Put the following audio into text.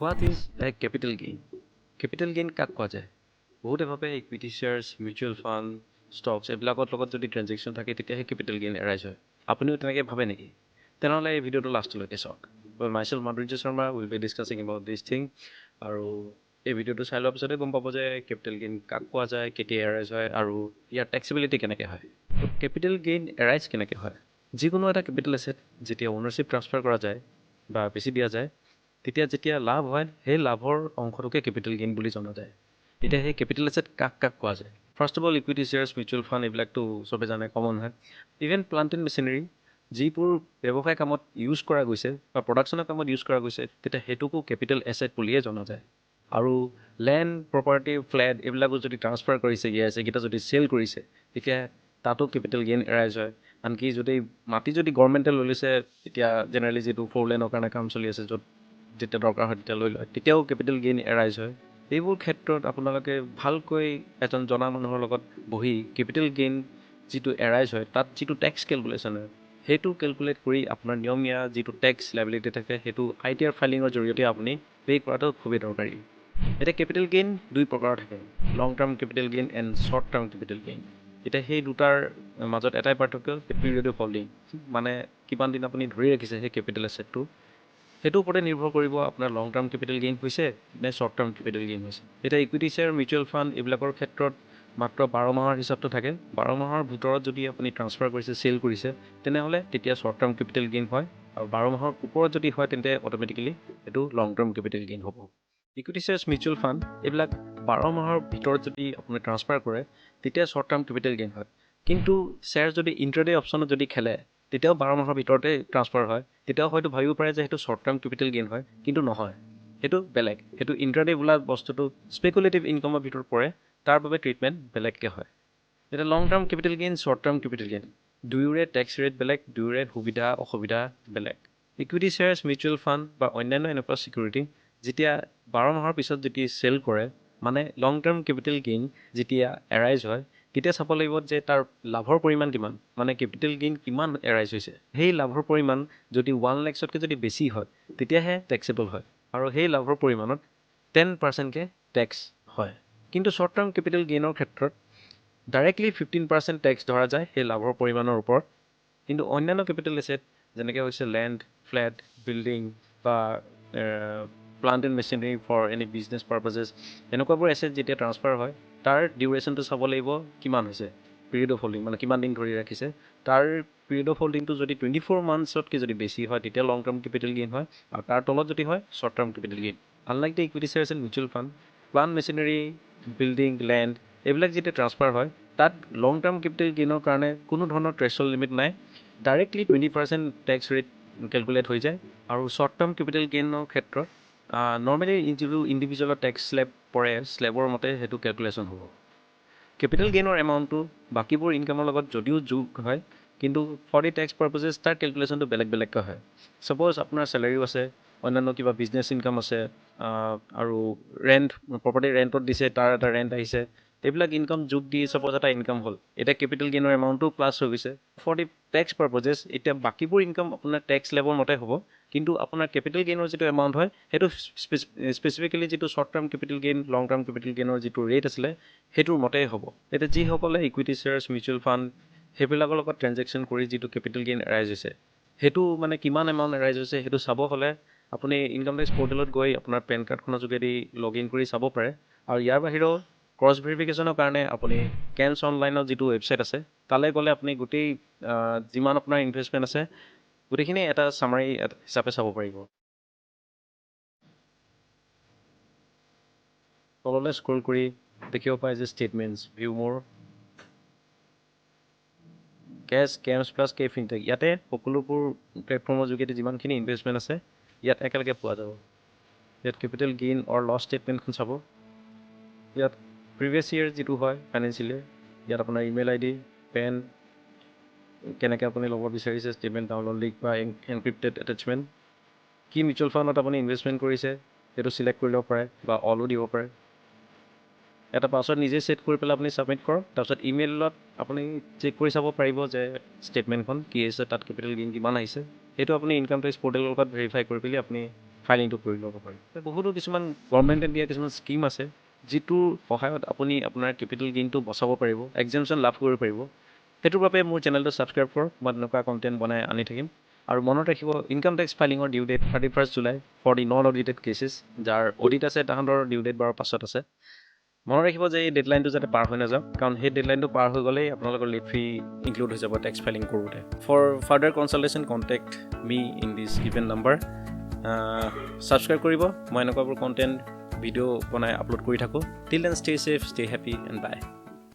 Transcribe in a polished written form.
What is a capital gain? Capital gain কাক কোৱা যায়? বহুতে ভাবে equity shares, mutual fund, stocks এইবিলাকৰ লগত যদি ট্ৰেনজেকশ্যন থাকে তেতিয়াহে কেপিটেল গেইন এৰাইজ হয়। আপুনিও তেনেকৈ ভাবে নেকি? তেনেহ'লে এই ভিডিঅ'টো লাষ্টলৈকে চাওক। Myself Madhurya Sharma will be discussing about this thing. আৰু এই ভিডিঅ'টো চাই লোৱাৰ পিছতে গম পাব যে কেপিটেল গেইন কাক কোৱা যায়, কেতিয়া এৰাইজ হয় আৰু ইয়াৰ টেক্সিবিলিটি কেনেকৈ হয়। কেপিটেল গেইন এৰাইজ কেনেকৈ হয়? যিকোনো এটা কেপিটেল এছেট যেতিয়া অ'নাৰশ্বিপ ট্ৰান্সফাৰ কৰা যায় বা বেছি দিয়া যায়, তেতিয়া যেতিয়া লাভ হয় সেই লাভৰ অংশটোকে কেপিটেল গেইন বুলি জনা যায়। এতিয়া সেই কেপিটেল এছেট কাক কাক কোৱা যায়? First of all equity shares, mutual fund এইবিলাকতো চবে জানে, কমন হয়। ইভেন প্লাণ্ট এণ্ড মেচিনাৰী যিবোৰ ব্যৱসায় কামত ইউজ কৰা গৈছে বা প্ৰডাকশ্যনৰ কামত ইউজ কৰা গৈছে, তেতিয়া সেইটোকো কেপিটেল এছেট বুলিয়ে জনা যায়। আৰু লেণ্ড, প্ৰপাৰ্টি, ফ্লেট এইবিলাকো যদি ট্ৰান্সফাৰ কৰিছে এইকেইটা যদি চেল কৰিছে, তেতিয়া তাতো কেপিটেল গেইন এৰাইজ হয়। আনকি যদি মাটি যদি গভৰ্ণমেণ্টে লৈ লৈছে, এতিয়া জেনেৰেলি যিটো 4 লেনৰ কাৰণে কাম চলি আছে, য'ত যেতিয়া দৰকাৰ হয় তেতিয়া লৈ লয়, তেতিয়াও কেপিটেল গেইন এৰাইজ হয়। এইবোৰ ক্ষেত্ৰত আপোনালোকে ভালকৈ এজন জনা মানুহৰ লগত বহি কেপিটেল গেইন যিটো এৰাইজ হয় তাত যিটো টেক্স কেলকুলেশ্যন হয় সেইটো কেলকুলেট কৰি আপোনাৰ নিয়মীয়া যিটো টেক্স লাইবিলিটি থাকে সেইটো ITR ফাইলিঙৰ জৰিয়তে আপুনি পে' কৰাটো খুবেই দৰকাৰী। এতিয়া কেপিটেল গেইন দুই প্ৰকাৰৰ থাকে, long term capital gain and short term capital gain. এতিয়া সেই দুটাৰ মাজত এটাই পাৰ্থক্য, পিৰিয়ড অফ হল্ডিং, মানে কিমান দিন আপুনি ধৰি ৰাখিছে সেই কেপিটেল এছেটটো, সেইটোৰ ওপৰতে নিৰ্ভৰ কৰিব আপোনাৰ লং টাৰ্ম কেপিটেল গেইন হৈছে নে শ্বৰ্ট টাৰ্ম কেপিটেল গেইন হৈছে। এতিয়া ইকুইটি শ্বেয়াৰ, মিউচুৱেল ফাণ্ড এইবিলাকৰ ক্ষেত্ৰত মাত্ৰ 12 মাহৰ হিচাপটো থাকে। 12 মাহৰ ভিতৰত যদি আপুনি ট্ৰান্সফাৰ কৰিছে, চেল কৰিছে, তেনেহ'লে তেতিয়া শ্বৰ্ট টাৰ্ম কেপিটেল গেইন হয়, আৰু 12 মাহৰ ওপৰত যদি হয় তেন্তে অট'মেটিকেলি এইটো লং টাৰ্ম কেপিটেল গেইন হ'ব। ইকুইটি শ্বেয়াৰ্ছ, মিউচুৱেল ফাণ্ড এইবিলাক 12 মাহৰ ভিতৰত যদি আপুনি ট্ৰান্সফাৰ কৰে তেতিয়া শ্বৰ্ট টাৰ্ম কেপিটেল গেইন হয়। কিন্তু শ্বেয়াৰ যদি ইণ্ট্ৰাডে অপশ্যনত যদি খেলে তেতিয়াও 12 মাহৰ ভিতৰতে ট্ৰান্সফাৰ হয়, তেতিয়াও হয়তো ভাবিব পাৰে যে সেইটো শ্বৰ্ট টাৰ্ম কেপিটেল গেইন হয়, কিন্তু নহয়, সেইটো বেলেগ। সেইটো ইণ্ট্ৰাডে বোলা বস্তুটো স্পেকুলেটিভ ইনকামৰ ভিতৰত পৰে, তাৰ বাবে ট্ৰিটমেণ্ট বেলেগকৈ হয়। এতিয়া long term capital gain, short term capital gain দুয়োৰে টেক্স ৰেট বেলেগ, দুয়োৰে সুবিধা অসুবিধা বেলেগ। ইকুইটি শ্বেয়াৰ্ছ, মিউচুৱেল ফাণ্ড বা অন্যান্য এনেকুৱা ছিকিউৰিটি যেতিয়া 12 মাহৰ পিছত যেতিয়া চেল কৰে, মানে লং টাৰ্ম কেপিটেল গেইন যেতিয়া এৰাইজ হয়, তেতিয়া চাব লাগিব যে তাৰ লাভৰ পৰিমাণ কিমান, মানে কেপিটেল গেইন কিমান এৰাইজ হৈছে। সেই লাভৰ পৰিমাণ যদি 1 lakhতকৈ যদি বেছি হয় তেতিয়াহে টেক্সেবল হয়, আৰু সেই লাভৰ পৰিমাণত 10%কৈ টেক্স হয়। কিন্তু শ্বৰ্ট টাৰ্ম কেপিটেল গেইনৰ ক্ষেত্ৰত ডাইৰেক্টলি 15% টেক্স ধৰা যায় সেই লাভৰ পৰিমাণৰ ওপৰত। কিন্তু অন্যান্য কেপিটেল এছেট যেনেকৈ হৈছে লেণ্ড, ফ্লেট, বিল্ডিং বা plant and machinery for any business purposes, এনেকুৱাবোৰ এছেট যেতিয়া ট্ৰান্সফাৰ হয় তাৰ ডিউৰেশ্যনটো চাব লাগিব কিমান হৈছে, পিৰিয়ড অফ হল্ডিং মানে কিমান দিন ধৰি ৰাখিছে, তাৰ পিৰিয়ড অফ হল্ডিংটো যদি 24 মান্থছতকৈ যদি বেছি হয় তেতিয়া লং টাৰ্ম কেপিটেল গেইন হয়, আৰু তাৰ তলত যদি হয় short term capital gain. Unlike the equity shares and mutual fund, plant machinery, building, land এইবিলাক যেতিয়া ট্ৰান্সফাৰ হয় তাত লং টাৰ্ম কেপিটেল গেইনৰ কাৰণে কোনো ধৰণৰ থ্ৰেছহোল্ড লিমিট নাই, ডাইৰেক্টলি 20% টেক্স ৰেট কেলকুলেট হৈ যায়। আৰু শ্বৰ্ট টাৰ্ম কেপিটেল গেইনৰ ক্ষেত্ৰত নৰ্মেলি যিটো ইণ্ডিভিজুৱেলৰ টেক্স স্লেব পৰে, স্লেবৰ মতে সেইটো কেলকুলেশ্যন হ'ব। কেপিটেল গেইনৰ এমাউণ্টটো বাকীবোৰ ইনকামৰ লগত যদিও যোগ হয়, কিন্তু ফৰ দি টেক্স পাৰ্পজেছ তাৰ কেলকুলেশ্যনটো বেলেগ বেলেগকৈ হয়। ছাপ'জ আপোনাৰ চেলাৰীও আছে, অন্যান্য কিবা বিজনেছ ইনকাম আছে, আৰু ৰেণ্ট, প্ৰপাৰ্টি ৰেণ্টত দিছে, তাৰ এটা ৰেণ্ট আহিছে, এইবিলাক ইনকাম যোগ দি ছাপ'জ এটা ইনকাম হ'ল, এতিয়া কেপিটেল গেইনৰ এমাউণ্টটো প্লাছ হৈ গৈছে। ফৰ দি টেক্স পাৰ্পজেছ এতিয়া বাকীবোৰ ইনকাম আপোনাৰ টেক্স লেবৰ মতে হ'ব, কিন্তু আপোনাৰ কেপিটেল গেইনৰ যিটো এমাউণ্ট হয় সেইটো স্পেচিফিকেলি যিটো শ্বৰ্ট টাৰ্ম কেপিটেল গেইন, লং টাৰ্ম কেপিটেল গেইনৰ যিটো ৰেট আছিলে সেইটোৰ মতেই হ'ব। এতিয়া যিসকলে ইকুইটি শ্বেয়াৰ্ছ, মিউচুৱেল ফাণ্ড সেইবিলাকৰ লগত ট্ৰেনজেকশ্যন কৰি যিটো কেপিটেল গেইন এৰাইজ হৈছে, সেইটো মানে কিমান এমাউণ্ট এৰাইজ হৈছে সেইটো চাব হ'লে আপুনি ইনকাম টেক্স পৰ্টেলত গৈ আপোনাৰ পেন কাৰ্ডখনৰ যোগেদি লগ ইন কৰি চাব পাৰে। আৰু ইয়াৰ বাহিৰেও ক্ৰছ ভেৰিফিকেশ্যনৰ কাৰণে আপুনি কেমছ অনলাইনৰ যিটো ৱেবছাইট আছে তালৈ গ'লে আপুনি গোটেই যিমান আপোনাৰ ইনভেষ্টমেণ্ট আছে গোটেইখিনি এটা চামাৰী হিচাপে চাব পাৰিব। তললৈ স্ক্ৰল কৰি দেখিব পায় যে ষ্টেটমেণ্টছ, ভিউ মোৰ, কেছ, কেমছ প্লাছ কে ফিনটেক, ইয়াতে সকলোবোৰ প্লেটফৰ্মৰ যোগেদি যিমানখিনি ইনভেষ্টমেণ্ট আছে ইয়াত একেলগে পোৱা যাব। ইয়াত কেপিটেল গেইন অৰ লছ ষ্টেটমেণ্টখন চাব, ইয়াত প্ৰিভিয়াছ ইয়েৰ যিটো হয় ফাইনেন্সিয়েল ইয়েৰ, ইয়াত আপোনাৰ ইমেইল ID, পেন, কেনেকৈ আপুনি ল'ব বিচাৰিছে ষ্টেটমেণ্ট, ডাউনলোড লিংক বা এনক্ৰিপ্টেড এটেচমেণ্ট, কি মিউচুৱেল ফাণ্ডত আপুনি ইনভেষ্টমেণ্ট কৰিছে সেইটো চিলেক্ট কৰি ল'ব পাৰে বা অলো দিব পাৰে। এটা পাছৱৰ্ড নিজে ছেট কৰি পেলাই আপুনি ছাবমিট কৰক, তাৰপিছত ইমেইলত আপুনি চেক কৰি চাব পাৰিব যে ষ্টেটমেণ্টখন কি আহিছে, তাত কেপিটেল গেইন কিমান আহিছে, সেইটো আপুনি ইনকাম টেক্স পৰ্টেলৰ লগত ভেৰিফাই কৰি পেলাই আপুনি ফাইলিংটো কৰি ল'ব পাৰি বহুতো কিছুমান গভৰ্ণমেণ্টে দিয়া কিছুমান স্কিম আছে যিটোৰ সহায়ত আপুনি আপোনাৰ কেপিটেল গেইনটো বচাব পাৰিব এক্সামশ্যন লাভ কৰিব পাৰিব সেইটোৰ বাবে মোৰ চেনেলটো ছাবস্ক্ৰাইব কৰক মই তেনেকুৱা কণ্টেণ্ট বনাই আনি থাকিম আৰু মনত ৰাখিব ইনকাম টেক্স ফাইলিঙৰ due date 31 July for the non audited cases যাৰ অডিট আছে তাহাঁতৰ ডিউ ডেট বাৰৰ পাছত আছে মনত ৰাখিব যে এই ডেডলাইনটো যাতে পাৰ হৈ নাযাওক কাৰণ সেই ডেডলাইনটো পাৰ হৈ গ'লেই আপোনালোকৰ লেট ফি ইনক্লুড হৈ যাব টেক্স ফাইলিং কৰোঁতে for further consultation contact me in this given number subscribe কৰিব মই এনেকুৱাবোৰ কণ্টেণ্ট ভিডিঅ' বনাই আপলোড কৰি থাকোঁ till then stay safe stay happy and by